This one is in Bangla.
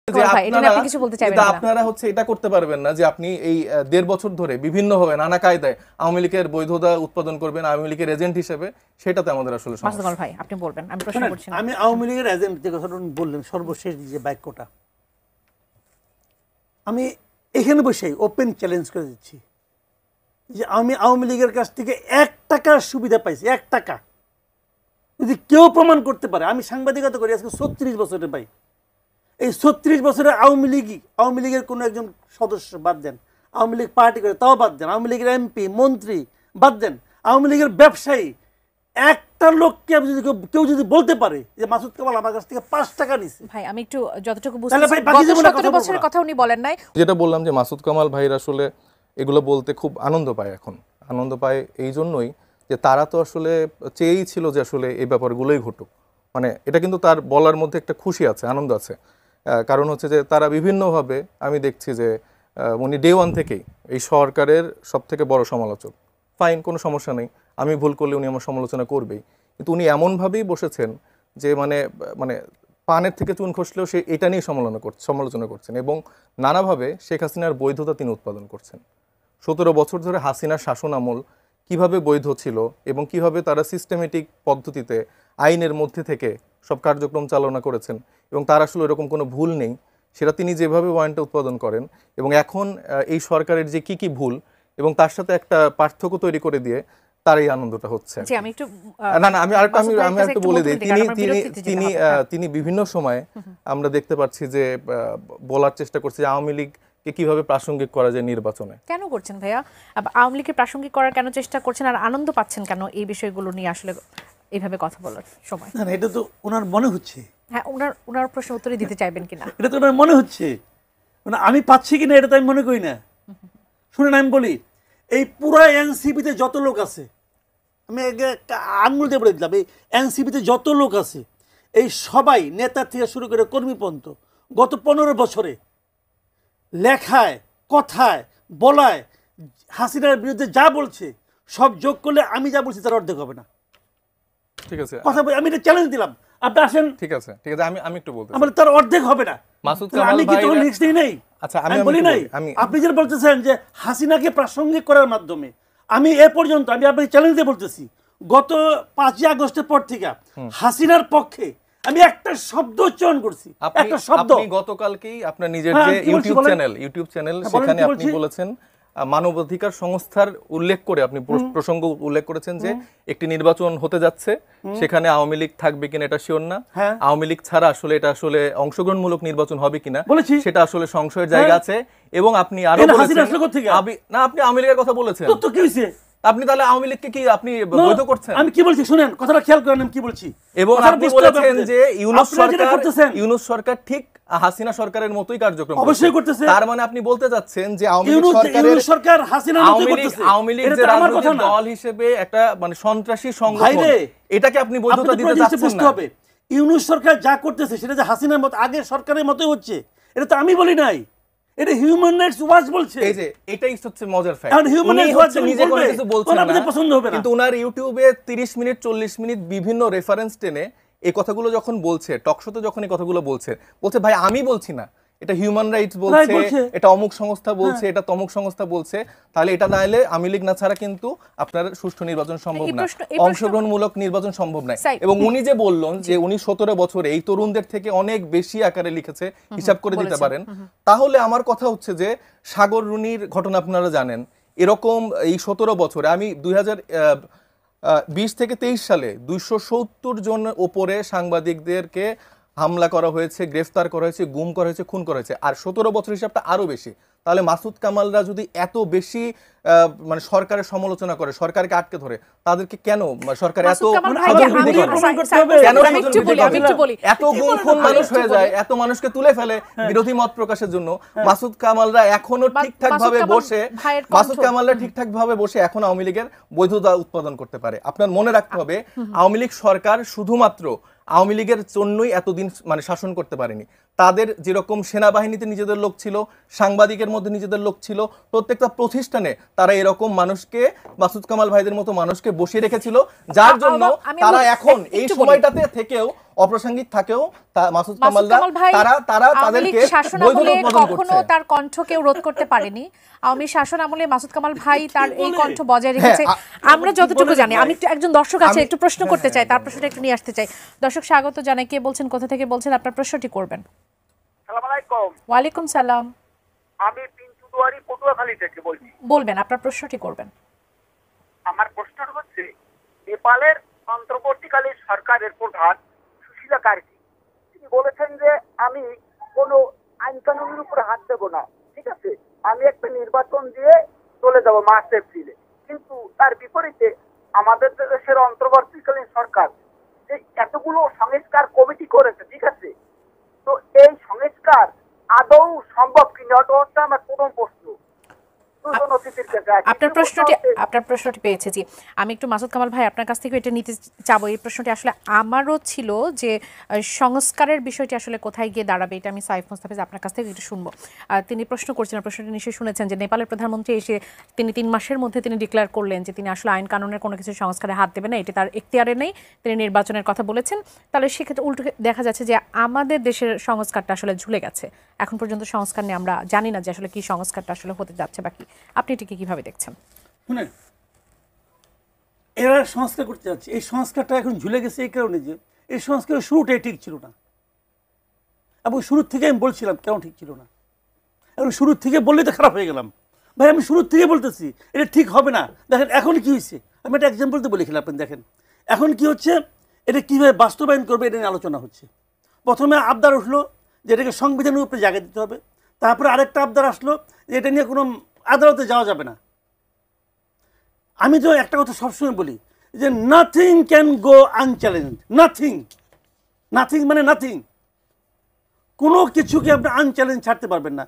আপনারা হচ্ছে এটা করতে পারবেন না যে আপনি এই ১.৫ বছর ধরে বিভিন্নভাবে নানা কায়দায় আওয়ামী লীগের বৈধতা উৎপাদন করবেন আওয়ামী লীগের এজেন্ট হিসেবে, সেটাতে আমাদের আসলে সমস্যা। ভাই আপনি বলবেন, আমি প্রশ্ন করছি। আমি আওয়ামী লীগের এজেন্ট যে কথাটা বললেন সর্বশেষ যে বাক্যটা, আমি এখানে বসেই ওপেন চ্যালেঞ্জ করে দিচ্ছি যে আমি আওয়ামী লীগের কাছ থেকে ১ টাকার সুবিধা পাইছি, ১ টাকা যদি কেউ প্রমাণ করতে পারে। আমি সাংবাদিকতা করি আজকে ৩৬ বছরের ভাই, এই ৩৬ বছরে আওয়ামী লীগের কোনো একজন সদস্য বাদ দেন, আওয়ামী লীগ পার্টি করে তাও বাদ দেন, আওয়ামী লীগের এমপি মন্ত্রী বাদ দেন, আওয়ামী লীগের ব্যবসায়ী একটা লোককে কেউ যদি বলতে পারে যে মাসুদ কামাল আমার কাছ থেকে ৫ টাকা নিছে, ভাই আমি একটু যতটুকু বুঝতে পারছি গত ১৭ বছরের কথা উনি বলেন নাই। যেটা বললাম যে মাসুদ কামাল ভাইয়ের আসলে এগুলো বলতে খুব আনন্দ পায়, এখন আনন্দ পায় এই জন্যই যে তারা তো আসলে চেয়েই ছিল যে আসলে এই ব্যাপারগুলোই ঘটুক, মানে এটা কিন্তু তার বলার মধ্যে একটা খুশি আছে, আনন্দ আছে। কারণ হচ্ছে যে তারা বিভিন্নভাবে আমি দেখছি যে উনি ডে ওয়ান থেকেই এই সরকারের সবথেকে বড় সমালোচক। ফাইন, কোনো সমস্যা নেই, আমি ভুল করলে উনি আমার সমালোচনা করবেই, কিন্তু উনি এমনভাবেই বসেছেন যে মানে মানে পানের থেকে চুন খসলেও সে এটা নিয়ে সমালোচনা করছেন এবং নানাভাবে শেখ হাসিনার বৈধতা তিনি উৎপাদন করছেন। ১৭ বছর ধরে হাসিনার শাসন আমল কিভাবে বৈধ ছিল এবং কিভাবে তারা সিস্টেমেটিক পদ্ধতিতে আইনের মধ্যে থেকে সব কার্যক্রম চালনা করেছেন এবং তার আসলে এরকম কোনো ভুল নেই, সেটা তিনি যেভাবে ওয়ারেন্টে উৎপাদন করেন এবং এখন এই সরকারের যে কি ভুল এবং তার সাথে একটা পার্থক্য তৈরি করে দিয়ে তার এই আনন্দটা হচ্ছে। আমি আরেকটু বলে দিই, তিনি বিভিন্ন সময়ে আমরা দেখতে পাচ্ছি যে বলার চেষ্টা করছে যে আওয়ামী লীগকে কিভাবে প্রাসঙ্গিক করা যায় নির্বাচনে। কেন করছেন ভাইয়া আওয়ামী লীগকে প্রাসঙ্গিক করার কেন চেষ্টা করছেন আর আনন্দ পাচ্ছেন কেন এই বিষয়গুলো নিয়ে আসলে এইভাবে কথা বলার সময়? না এটা তো ওনার মনে হচ্ছে। হ্যাঁ, ওনার প্রশ্ন উত্তরে দিতে চাইবেন কিনা এটা তো ওনার মনে হচ্ছে, মানে আমি পাচ্ছি কিনা এটা তো আমি মনে করি না। শুনেন আমি বলি, এই পুরো এনসিপিতে যত লোক আছে, আমি আঙুল দিয়ে বলে দিলাম, এই এনসিপিতে যত লোক আছে এই সবাই নেতা থেকে শুরু করে কর্মী পর্যন্ত গত ১৫ বছরে লেখায় কথায় বলায় হাসিনার বিরুদ্ধে যা বলছে সব যোগ করলে আমি যা বলছি তার অর্ধেক হবে না। ঠিক আছে, কথা বলি, আমি এটা চ্যালেঞ্জ দিলাম, আপনি আসেন। ঠিক আছে, আমি একটু বলতে আমার তার অর্ধেক হবে না। মাসুদ কামাল আমি কি তখন লিস্ট নেই? আচ্ছা, আমি বলি নাই। আপনি যেটা বলতেছেন যে হাসিনাকে প্রাসঙ্গিক করার মাধ্যমে, আমি এ পর্যন্ত আমি আপনাকে চ্যালেঞ্জ দিয়ে বলতেছি, গত ৫ই আগস্টের পর থেকে হাসিনার পক্ষে আমি একটা শব্দ উচ্চারণ করছি, একটা শব্দ। আপনি গতকালকেই আপনার নিজের যে ইউটিউব চ্যানেল সেখানে আপনি বলেছেন মানবাধিকার সংস্থার উল্লেখ করে আপনি প্রসঙ্গ উল্লেখ করেছেন যে একটি নির্বাচন হতে যাচ্ছে, সেখানে আওয়ামী লীগ থাকবে কিনা এটা শিওর না, আওয়ামী লীগ ছাড়া আসলে এটা আসলে অংশগ্রহণমূলক নির্বাচন হবে কিনা সেটা আসলে সংশয়ের জায়গা আছে। এবং আপনি আরো বলেছেন না, আপনি আওয়ামী লীগের কথা বলেছেন, তো কি হইছে? আপনি তাহলে আওয়ামী লীগকে কি আপনি বৈধ করছেন? আমি কি বলছি শুনেন, কথাটা খেয়াল করেন আমি কি বলছি। এবং আপনি বলেছেন যে ইউনূস সরকার ঠিক হাসিনা সরকারের মতোই কার্যক্রম অবশ্যই করতেছে। তার মানে আপনি বলতে যাচ্ছেন যে আওয়ামী সরকার হাসিনার মতোই করতেছে। আওয়ামী লীগ যে রাজনৈতিক দল হিসেবে একটা মানে সন্ত্রাসী সংগঠন, এটাকে আপনি বৈধতা দিতে যাচ্ছেন না। ইউনূস সরকার যা করতেছে সেটা যে হাসিনার মতো আগের সরকারের মতোই হচ্ছে, এটা তো আমি বলি নাই, এটা হিউম্যান রাইটস ওয়াচ বলছে। এই যে এটাই হচ্ছে মজার ফ্যাক্ট, আর হিউম্যান রাইটস ওয়াচ নিজে কোনো কিছু বলছেন না, আপনাদের পছন্দ হবে না, কিন্তু ওনার ইউটিউবে 30 মিনিট 40 মিনিট বিভিন্ন রেফারেন্স টেনে এই কথাগুলো যখন বলছে, টক শোতে যখন এই কথাগুলো বলছে ভাই আমি বলছি না, এটা হিউম্যান রাইটস বলছে, এটা অমুক সংস্থা বলছে, এটা তমুক সংস্থা বলছে, তাহলে এটা না হলে আওয়ামী লীগ না ছাড়া কিন্তু আপনার সুষ্ঠু নির্বাচন সম্ভব না, অংশগ্রহণমূলক নির্বাচন সম্ভব না। এবং উনি যে বললেন যে উনি 17 বছরে এই তরুণদের থেকে অনেক বেশি আকারে লিখেছে, হিসাব করে দিতে পারেন, তাহলে আমার কথা হচ্ছে যে সাগর রুনির ঘটনা আপনারা জানেন, এরকম এই 17 বছরে আমি 2020 থেকে 23 সালে 270 জন ওপরে সাংবাদিকদেরকে হামলা করা হয়েছে, গ্রেফতার করা হয়েছে, গুম করা হয়েছে, খুন করা হয়েছে, আর 17 বছর হিসাবটা আরো বেশি। তাহলে মাসুদ কামালরা যদি এত বেশি মানে সরকারের সমালোচনা করে, সরকারকে আটকে ধরে, তাদেরকে কেন সরকার এত গুম খুন মানুষ হয়ে যায়, এত মানুষকে তুলে ফেলে বিরোধী মত প্রকাশের জন্য? মাসুদ কামালরা এখনো ঠিকঠাক ভাবে বসে এখন আওয়ামী লীগের বৈধতা উৎপাদন করতে পারে। আপনার মনে রাখতে হবে, আওয়ামী লীগ সরকার শুধুমাত্র আওয়ামী লীগের জন্যই এতদিন মানে শাসন করতে পারেনি। তাদের যেরকম সেনাবাহিনীতে নিজেদের লোক ছিল, সাংবাদিকের মধ্যে নিজেদের লোক ছিল, প্রত্যেকটা প্রতিষ্ঠানে তারা এরকম মানুষকে, মাসুদ কামাল ভাইদের মতো মানুষকে বসিয়ে রেখেছিল, যার জন্য তারা এখন এই সময়টাতে থেকেও অপ্রাসঙ্গিক থাকেও মাসুদ মাসুদ কামালরা কামাল ভাই তারা তারা আওয়ামী লীগ তাদেরকে শাসন বৈধতা আমলে প্রদান কখনো করছে। তার কণ্ঠ কেউ রোধ করতে পারেনি। আওয়ামী শাসন আমলে মাসুদ কামাল ভাই তার এই বলে? কণ্ঠ বজায় রেখেছে হ্যাঁ, আমরা যতটুকু বলেন জানি। ভাই। আমি একজন দর্শক আছে, একটু প্রশ্ন করতে চাই, তার প্রশ্নটা একটু নিয়ে আসতে চাই। দর্শক স্বাগত জানাই, কে বলছেন, কোথা থেকে বলছেন, আপনার প্রশ্নটি করবেন। আসসালামু আলাইকুম। ওয়ালাইকুম সালাম। আমি পিন্টু দুয়ারি পটুয়াখালী থেকে বলছি। বলবেন, আপনার প্রশ্নটি করবেন। আমার প্রশ্ন হচ্ছে, নেপালের অন্তর্বর্তীকালীন সরকারের প্রধান সুশীলা কার্কি তিনি বলেছেন যে আমি কোনো আইন কানুনের উপরে হাত দেব না, ঠিক আছে, আমি একটা নির্বাচন দিয়ে চলে যাব মার্চ এপ্রিলে। কিন্তু তার বিপরীতে আমাদের দেশের অন্তর্বর্তীকালীন সরকার যে এতগুলো সংস্কার কমিটি করেছে, ঠিক আছে, তো এই সংস্কার আদৌ সম্ভব কিনা, ওটা হচ্ছে আমার প্রথম প্রশ্ন। দুজন অতিথির কাছে আছে। আপনার প্রশ্নটি পেয়েছি। জি, আমি একটু মাসুদ কামাল ভাই আপনার কাছ থেকে এটা নিতে চাবো। এই প্রশ্নটি আসলে আমারও ছিল যে সংস্কারের বিষয়টি আসলে কোথায় গিয়ে দাঁড়াবে, এটা আমি সাইফ মোস্তাফিজ আপনার কাছ থেকে একটু শুনবো। তিনি প্রশ্ন করছেন, প্রশ্নটি নিশ্চয়ই শুনেছেন যে নেপালের প্রধানমন্ত্রী এসে তিনি 3 মাসের মধ্যে তিনি ডিক্লেয়ার করলেন যে তিনি আসলে আইন কানুনের কোনো কিছু সংস্কারে হাত দেবেন না, এটি তার এখতিয়ারে নেই, তিনি নির্বাচনের কথা বলেছেন। তাহলে সেক্ষেত্রে উল্টো দেখা যাচ্ছে যে আমাদের দেশের সংস্কারটা আসলে ঝুলে গেছে। এখন পর্যন্ত সংস্কার নিয়ে আমরা জানি না যে আসলে কি সংস্কারটা আসলে হতে যাচ্ছে বাকি। আপনি এটিকে কিভাবে দেখছেন? শুনেন, এরা সংস্কার করতে যাচ্ছে, এই সংস্কারটা এখন ঝুলে গেছে এই কারণে যে এই সংস্কারের শুরুটাই ঠিক ছিল না, এবং শুরুর থেকে আমি বলছিলাম কেন ঠিক ছিল না। এখন শুরুর থেকে বললেই তো খারাপ হয়ে গেলাম। ভাই আমি শুরুর থেকে বলতেছি এটা ঠিক হবে না। দেখেন এখন কি হয়েছে, আমি একটা এক্সাম্পল তো বলে খেলাম। আপনি দেখেন এখন কি হচ্ছে, এটা কীভাবে বাস্তবায়ন করবে এটা নিয়ে আলোচনা হচ্ছে। প্রথমে আবদার উঠলো যে এটাকে সংবিধানের উপরে জায়গা দিতে হবে, তারপরে আরেকটা আবদার আসলো যে এটা নিয়ে কোনো আদালতে যাওয়া যাবে না। আমি তো একটা কথা সবসময় বলি যে nothing can go unchallenged, nothing, nothing মানে নাথিং, কোনো কিছুকে আপনি আনচ্যালেঞ্জ ছাড়তে পারবেন না।